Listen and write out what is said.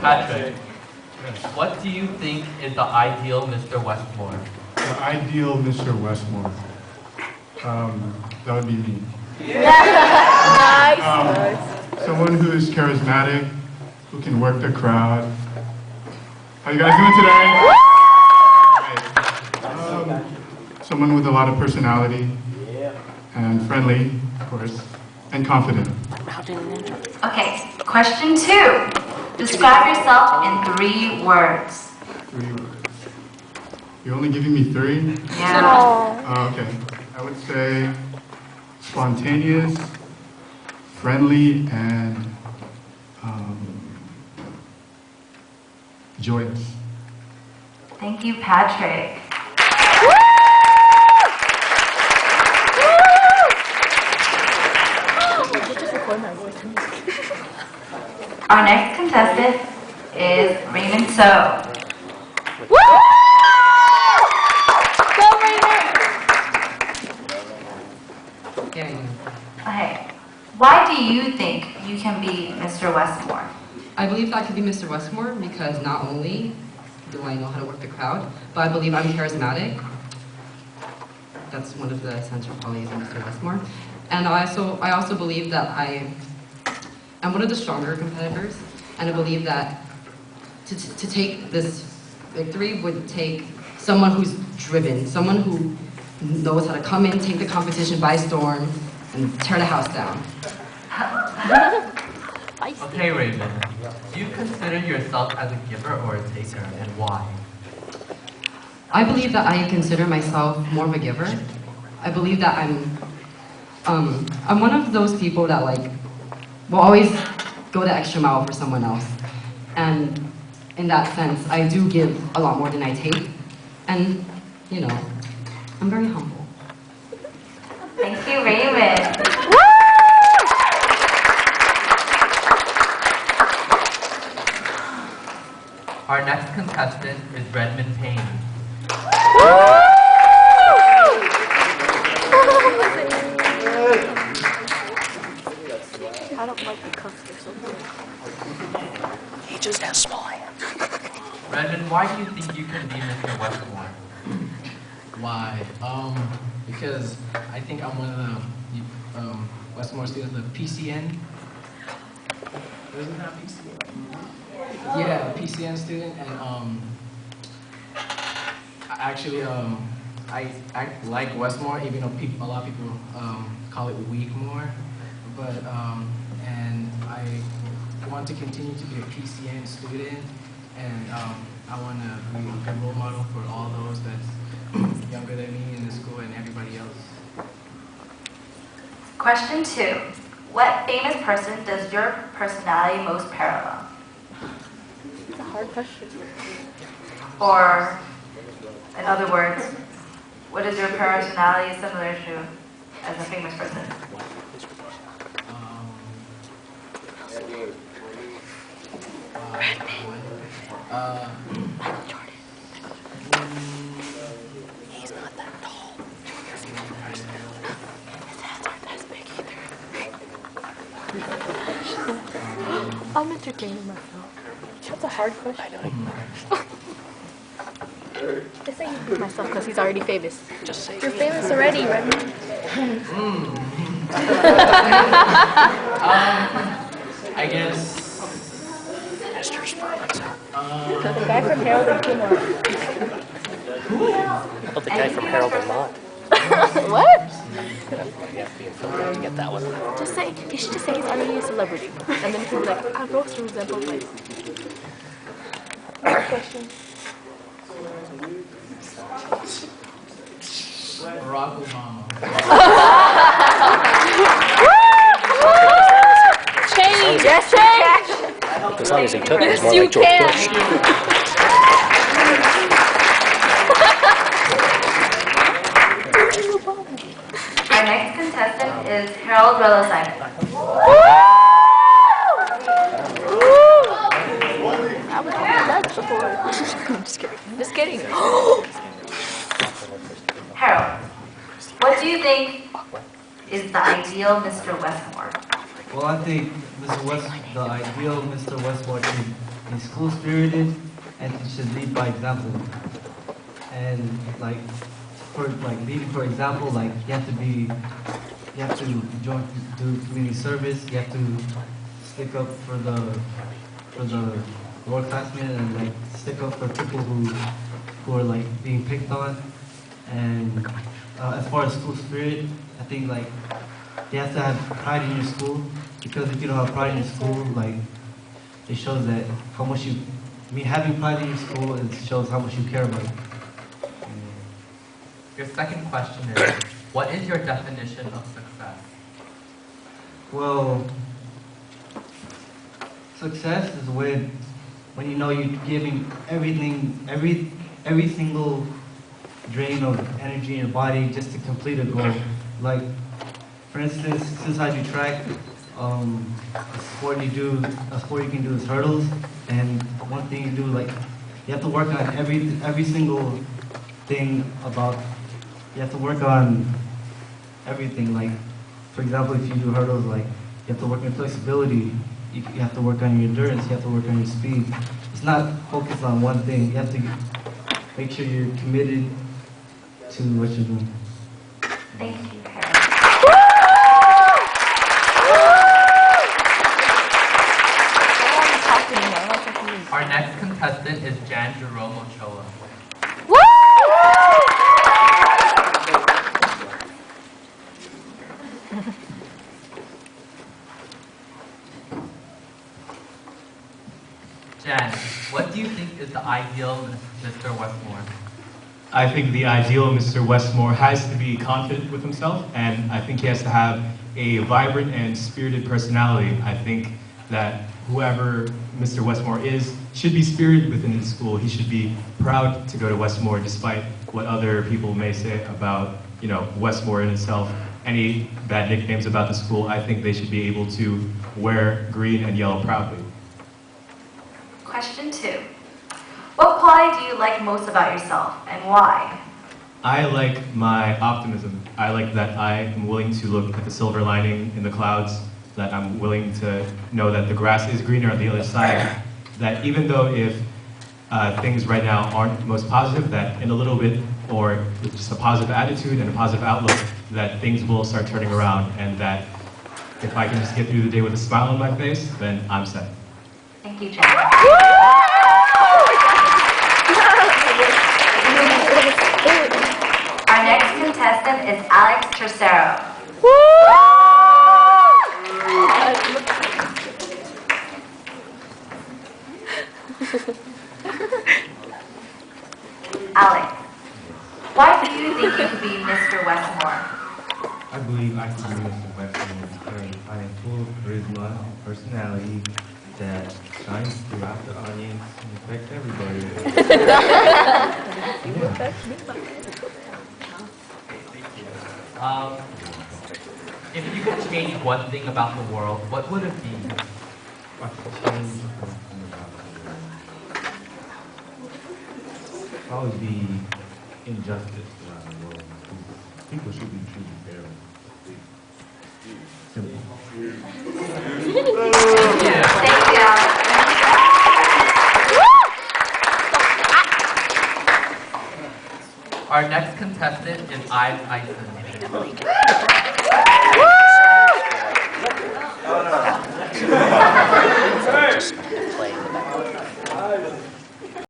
Patrick, what do you think is the ideal Mr. Westmoor? The ideal Mr. Westmoor. That would be me. Nice. Someone who is charismatic, who can work the crowd. How you guys doing today? Someone with a lot of personality and friendly, of course, and confident. Okay, question 2. Describe yourself in 3 words. 3 words. You're only giving me 3? Yeah. Oh, okay. I would say spontaneous, friendly, and joyous. Thank you, Patrick. Our next contestant is Raymond So. Woo! Go Raymond! Okay, why do you think you can be Mr. Westmoor? I believe that I can be Mr. Westmoor because not only do I know how to work the crowd, but I believe I'm charismatic. That's one of the essential qualities of Mr. Westmoor. And I also believe that I am one of the stronger competitors, and I believe that to take this victory would take someone who's driven, someone who knows how to come in, take the competition by storm, and tear the house down. Okay, Raymond, do you consider yourself as a giver or a taker, and why? I believe that I consider myself more of a giver. I believe that I'm one of those people that will always go the extra mile for someone else. And in that sense, I do give a lot more than I take. And, you know, I'm very humble. Thank you, Raymond. Our next contestant is Redmond Payne. I don't like the cuffs, they're so good. He just has small hands. Redmond, why do you think you can be Mr. Westmoor? Why? Because I think I'm one of the Westmoor students, the PCN. Isn't that PCN? Yeah, PCN student, and I like Westmoor, even though a lot of people call it Weakmore, but and I want to continue to be a PCN student, and I want to be a role model for all those that's younger than me in the school and everybody else. Question 2. What famous person does your personality most parallel? It's a hard question. Or, in other words, what is your personality similar to as a famous person? He's not that tall. His hands aren't as big either. I'm entertaining myself. That's a hard question. I say myself because he's already famous. Just say You're famous already, Redmond. I guess. Esther's Ferguson. The guy from Harold and Kumar. How about the guy from Harold and Maude? What? You have to be a filmmaker to get that one. Just say, you should just say he's already a celebrity. And then he'll be like, I wrote to resemble like. Next question. Barack Obama. Change! Yes, change! As long as he took it, Yes, it's more you like George can. Bush. Our next contestant is Harold Relosine. I was doing that before. I'm just kidding. Just kidding. Harold, what do you think is the ideal Mr. Westmoor? Well, I think the ideal Mr. Westmoor should be school spirited, and you should lead by example. And like for like leading for example, like you have to join, do community service. You have to stick up for the lower classmen, and like stick up for people who are like being picked on. And as far as school spirit, I think like you have to have pride in your school, because if you don't have pride in your school, like it shows that how much having pride in your school, it shows how much you care about it. Your second question is, what is your definition of success? Well, success is when you know you're giving everything, every single drain of energy in your body just to complete a goal. Like, for instance, since I do track, a sport you can do is hurdles, and one thing you do, like, you have to work on every single thing about. You have to work on everything. Like, for example, if you do hurdles, like you have to work on flexibility. You have to work on your endurance. You have to work on your speed. It's not focused on one thing. You have to make sure you're committed to what you're doing. Thank you, Karen. Our next contestant is Jan Jerome Ochoa. Jan, what do you think is the ideal Mr. Westmoor? I think the ideal Mr. Westmoor has to be confident with himself, and I think he has to have a vibrant and spirited personality. I think that whoever Mr. Westmoor is should be spirited within his school. He should be proud to go to Westmoor, despite what other people may say about, Westmoor in itself. Any bad nicknames about the school, I think they should be able to wear green and yellow proudly. Question 2. What quality do you like most about yourself, and why? I like my optimism. I like that I am willing to look at the silver lining in the clouds, that I'm willing to know that the grass is greener on the other side, that even though if things right now aren't most positive, that in a little bit, or with just a positive attitude and a positive outlook, that things will start turning around, and that if I can just get through the day with a smile on my face, then I'm set. Thank you, Jen. Our next contestant is Alex Tercero. Alex, why do you think you could be Mr. Westmoor? I believe I can be Mr. Westmoor because I am full of charisma and personality that shines throughout the audience and affects everybody. If you could change one thing about the world, what would it be? I should change something about the world. Probably be injustice around the world. People should be treated fairly. Simple. Thank you, Alex. Our next contestant is Ives Ison.